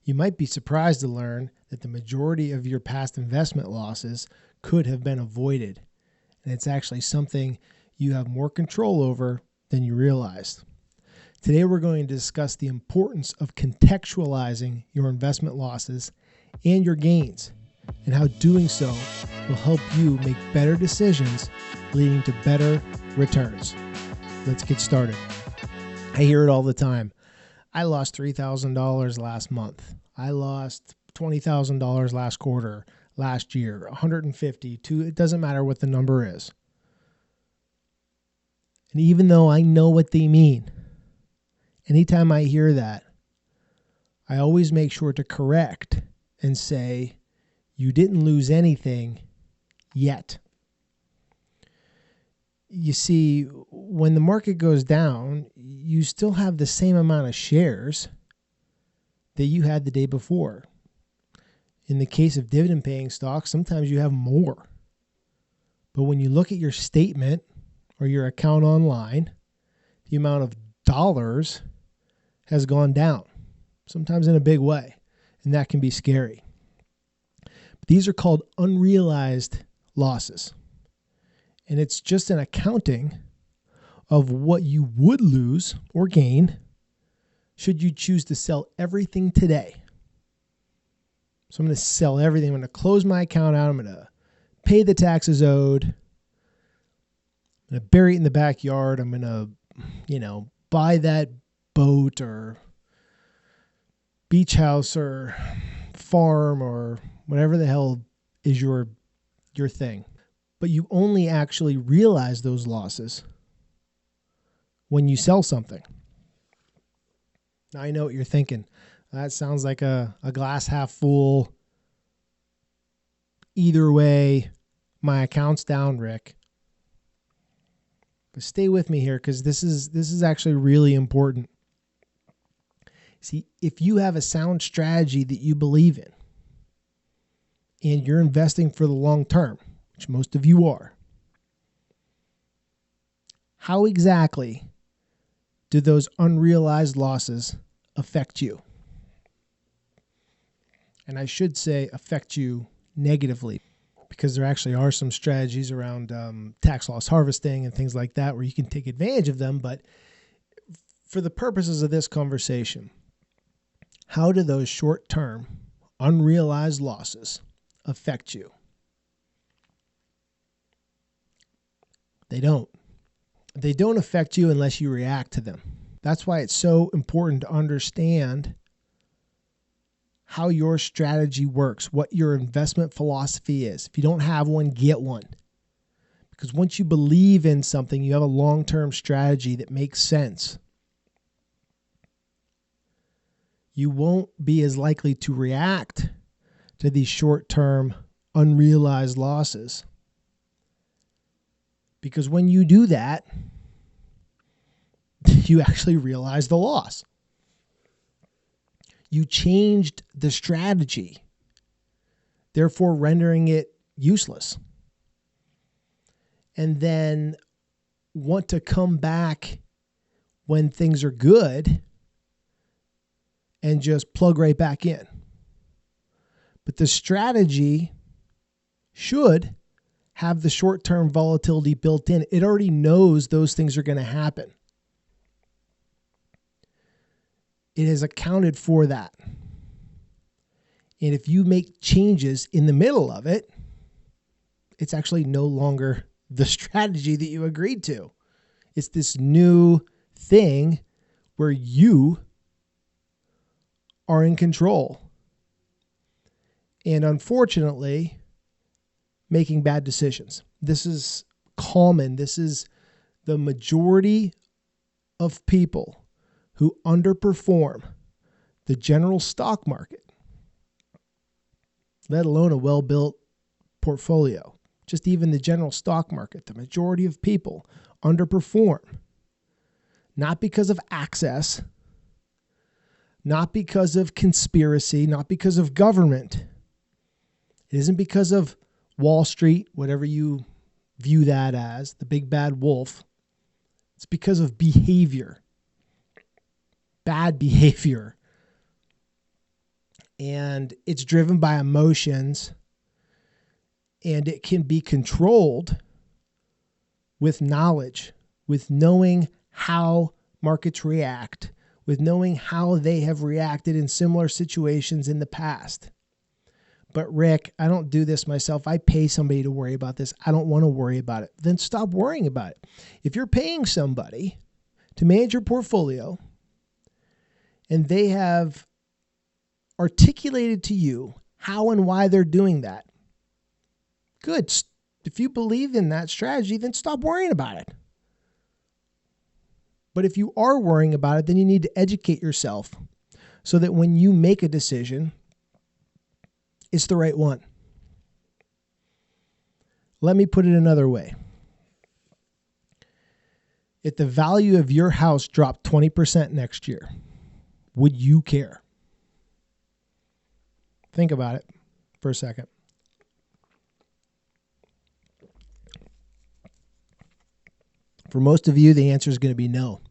You might be surprised to learn that the majority of your past investment losses could have been avoided, and it's actually something you have more control over than you realized. Today we're going to discuss the importance of contextualizing your investment losses and your gains, and how doing so will help you make better decisions leading to better returns. Let's get started. I hear it all the time. I lost $3,000 last month. I lost $20,000 last quarter, last year, $150,000, it doesn't matter what the number is. And even though I know what they mean, anytime I hear that, I always make sure to correct and say, you didn't lose anything yet. You see, when the market goes down, you still have the same amount of shares that you had the day before. In the case of dividend-paying stocks, sometimes you have more. But when you look at your statement or your account online, the amount of dollars has gone down, sometimes in a big way, and that can be scary. But these are called unrealized losses. And it's just an accounting of what you would lose or gain should you choose to sell everything today. So I'm going to sell everything. I'm going to close my account out. I'm going to pay the taxes owed. I'm going to bury it in the backyard. I'm going to, buy that boat or beach house or farm or whatever the hell is your thing. But you only actually realize those losses when you sell something. Now, I know what you're thinking. That sounds like a glass half full. Either way, my account's down, Rick. But stay with me here, because this is actually really important. See, if you have a sound strategy that you believe in, and you're investing for the long term, which most of you are, how exactly do those unrealized losses affect you? And I should say affect you negatively, because there actually are some strategies around tax loss harvesting and things like that where you can take advantage of them. But for the purposes of this conversation, how do those short-term unrealized losses affect you? They don't. They don't affect you unless you react to them. That's why it's so important to understand how your strategy works, what your investment philosophy is. If you don't have one, get one. Because once you believe in something, you have a long-term strategy that makes sense. You won't be as likely to react to these short-term unrealized losses. Because when you do that, you actually realize the loss. You changed the strategy, therefore rendering it useless. And then want to come back when things are good and just plug right back in. But the strategy should have the short-term volatility built in. It already knows those things are going to happen. It has accounted for that. And if you make changes in the middle of it, it's actually no longer the strategy that you agreed to. It's this new thing where you are in control. And unfortunately, making bad decisions. This is common. This is the majority of people who underperform the general stock market, let alone a well-built portfolio. Just even the general stock market, the majority of people underperform. Not because of access, not because of conspiracy, not because of government. It isn't because of Wall Street, whatever you view that as, the big bad wolf. It's because of behavior, bad behavior. and it's driven by emotions, and it can be controlled with knowledge, with knowing how markets react, with knowing how they have reacted in similar situations in the past. But Rick, I don't do this myself. I pay somebody to worry about this. I don't want to worry about it. Then stop worrying about it. If you're paying somebody to manage your portfolio and they have articulated to you how and why they're doing that, good. If you believe in that strategy, then stop worrying about it. But if you are worrying about it, then you need to educate yourself so that when you make a decision, it's the right one. Let me put it another way. If the value of your house dropped 20% next year, would you care? Think about it for a second. For most of you, the answer is going to be no,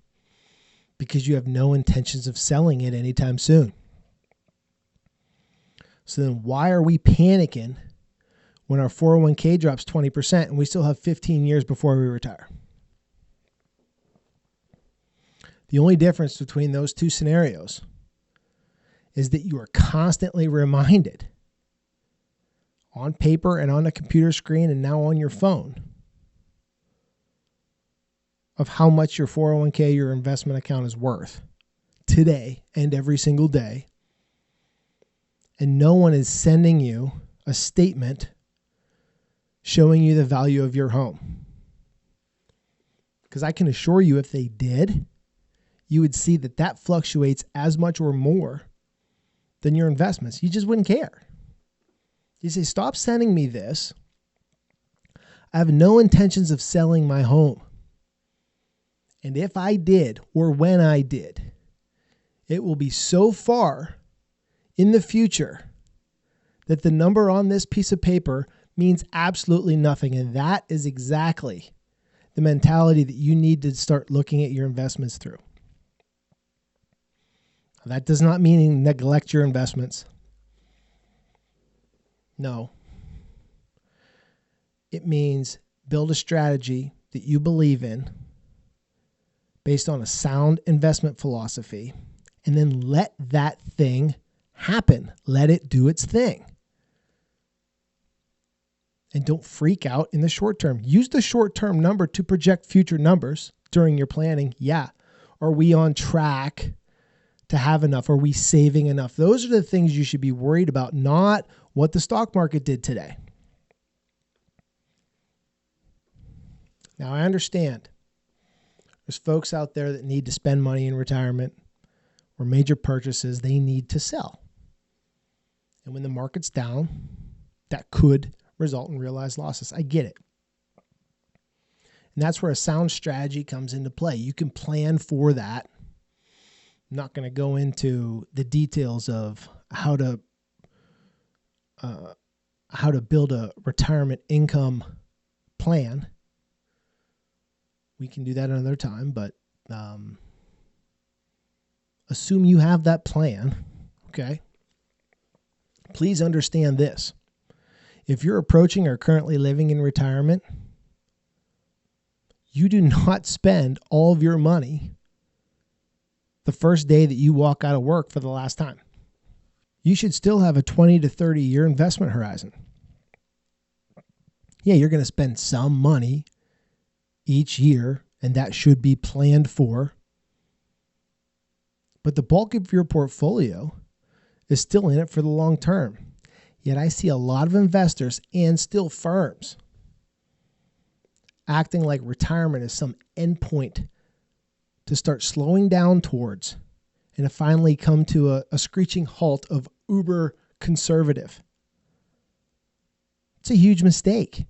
because you have no intentions of selling it anytime soon. So then why are we panicking when our 401k drops 20% and we still have 15 years before we retire? The only difference between those two scenarios is that you are constantly reminded on paper and on a computer screen and now on your phone of how much your 401k, your investment account, is worth today and every single day. And no one is sending you a statement showing you the value of your home. Because I can assure you, if they did, you would see that that fluctuates as much or more than your investments. You just wouldn't care. You say, stop sending me this. I have no intentions of selling my home. And if I did, or when I did, it will be so far in the future that the number on this piece of paper means absolutely nothing. And that is exactly the mentality that you need to start looking at your investments through. That does not mean neglect your investments. No. It means build a strategy that you believe in based on a sound investment philosophy, and then let that thing happen. Let it do its thing. And don't freak out in the short term. Use the short-term number to project future numbers during your planning. Yeah. Are we on track to have enough? Are we saving enough? Those are the things you should be worried about, not what the stock market did today. Now, I understand there's folks out there that need to spend money in retirement or major purchases. They need to sell. And when the market's down, that could result in realized losses. I get it. And that's where a sound strategy comes into play. You can plan for that. I'm not going to go into the details of how to build a retirement income plan. We can do that another time, but assume you have that plan, okay? Please understand this. If you're approaching or currently living in retirement, you do not spend all of your money the first day that you walk out of work for the last time. You should still have a 20 to 30 year investment horizon. Yeah, you're going to spend some money each year, and that should be planned for. But the bulk of your portfolio is still in it for the long term. Yet I see a lot of investors and still firms acting like retirement is some endpoint to start slowing down towards and to finally come to a screeching halt of uber conservative. It's a huge mistake.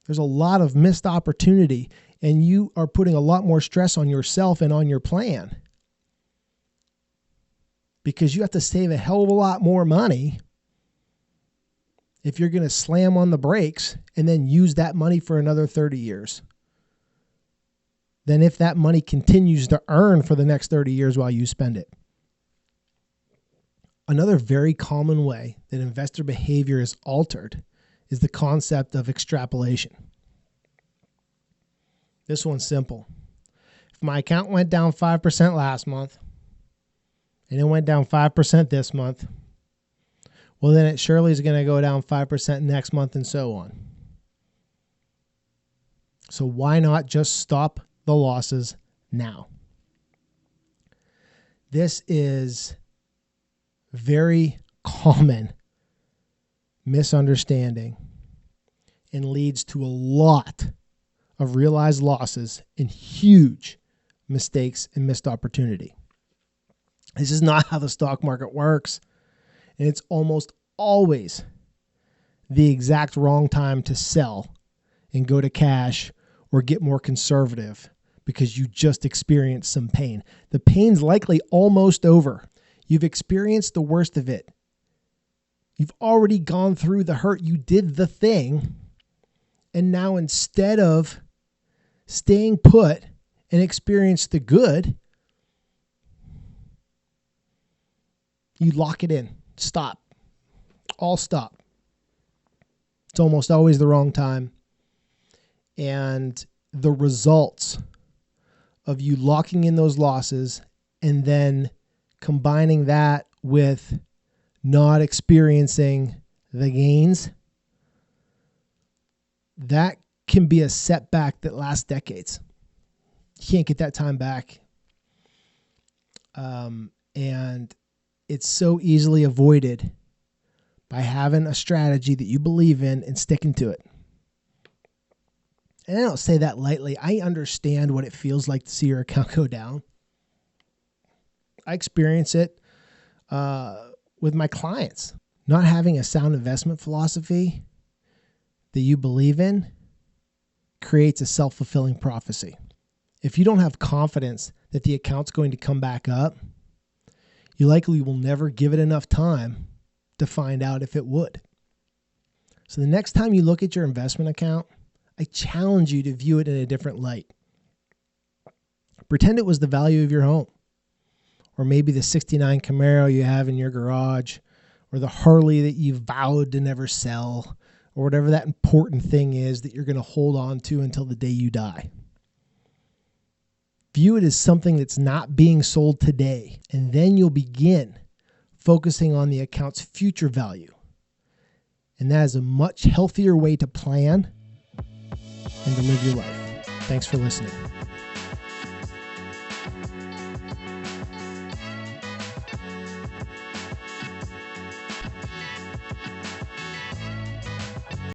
There's a lot of missed opportunity, and you are putting a lot more stress on yourself and on your plan because you have to save a hell of a lot more money if you're going to slam on the brakes and then use that money for another 30 years than if that money continues to earn for the next 30 years while you spend it. Another very common way that investor behavior is altered is the concept of extrapolation. This one's simple. If my account went down 5% last month and it went down 5% this month, well, then it surely is going to go down 5% next month and so on. So why not just stop the losses now? This is very common misunderstanding and leads to a lot of realized losses and huge mistakes and missed opportunity. This is not how the stock market works. And it's almost always the exact wrong time to sell and go to cash or get more conservative because you just experienced some pain. The pain's likely almost over. You've experienced the worst of it. You've already gone through the hurt. You did the thing. And now instead of staying put and experience the good, you lock it in. Stop. All stop. It's almost always the wrong time. And the results of you locking in those losses and then combining that with not experiencing the gains, that can be a setback that lasts decades. You can't get that time back. And it's so easily avoided by having a strategy that you believe in and sticking to it. And I don't say that lightly. I understand what it feels like to see your account go down. I experience it with my clients. Not having a sound investment philosophy that you believe in creates a self-fulfilling prophecy. If you don't have confidence that the account's going to come back up, you likely will never give it enough time to find out if it would. So the next time you look at your investment account, I challenge you to view it in a different light. Pretend it was the value of your home, or maybe the 69 Camaro you have in your garage, or the Harley that you've vowed to never sell, or whatever that important thing is that you're going to hold on to until the day you die. View it as something that's not being sold today, and then you'll begin focusing on the account's future value. And that is a much healthier way to plan and to live your life. Thanks for listening.